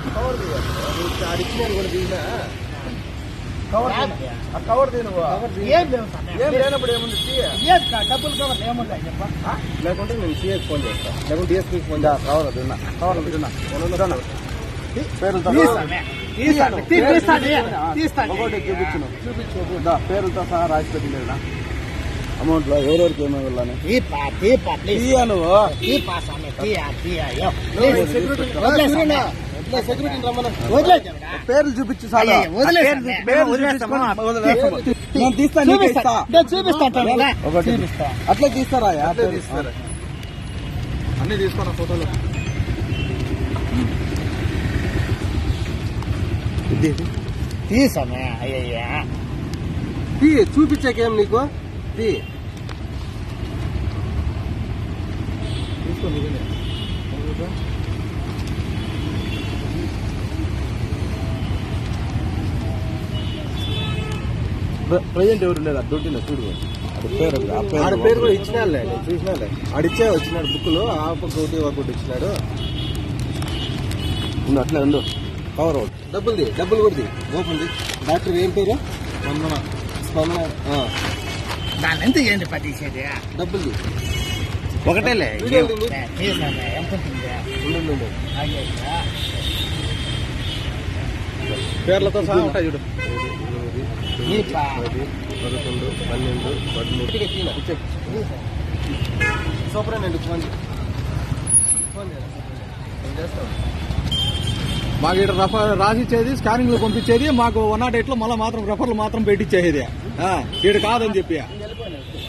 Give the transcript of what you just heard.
cover అడిగినాను కూడా తీసినా cover తీను ఏం లేనప్పుడు ఏముంది డబ్బులు కవర్ ఏముంటాయి చెప్ప లేకుంటే నేను సిఎస్ ఫోన్ చేస్తా లేకుంటే డిఎస్పీకి ఫోన్ చేస్తా కవర్ తిన్నా చూపించు పేరుతో సహా రాసి పెట్టిన అమౌంట్ లో ఎవరెవరికి ఏమేమి వెళ్ళాను సెక్యూరిటీ పేర్లు చూపించు నేను తీస్తాను అట్లా తీస్తారా అన్ని తీసుకున్నా ఫోటోలు తీసామే అయ్యయ్యా చూపించాకేం నీకు తీసుకోండి ప్రజెంట్ ఎవరు లేదు అడ్డుంటున్నా చూడు ఆడ పేరు కూడా ఇచ్చినాడులే చూసినాలే ఆడిచ్చే వచ్చినాడు బుక్లు ఆ పక్క ఒకటి ఇచ్చినాడు అట్లా ఉండు కవర్ అవుట్ డబ్బులు కూడా ఓపెన్ డాక్టర్ ఏం పేరు స్పందన దాని ఎంత ఏంటి పట్టించేది డబ్బులు ఒకటేలే పేర్లతో సహా ఉంటాయి చూడు 10, 11, 12, 13 సూపరేనండి ఫోన్ మాకు ఇక్కడ రాసిచ్చేది స్కానింగ్ లో పంపించేది మాకు 108 లో మళ్ళీ మాత్రం రెఫర్లు మాత్రం పెట్టించేది ఇక్కడ కాదని చెప్పి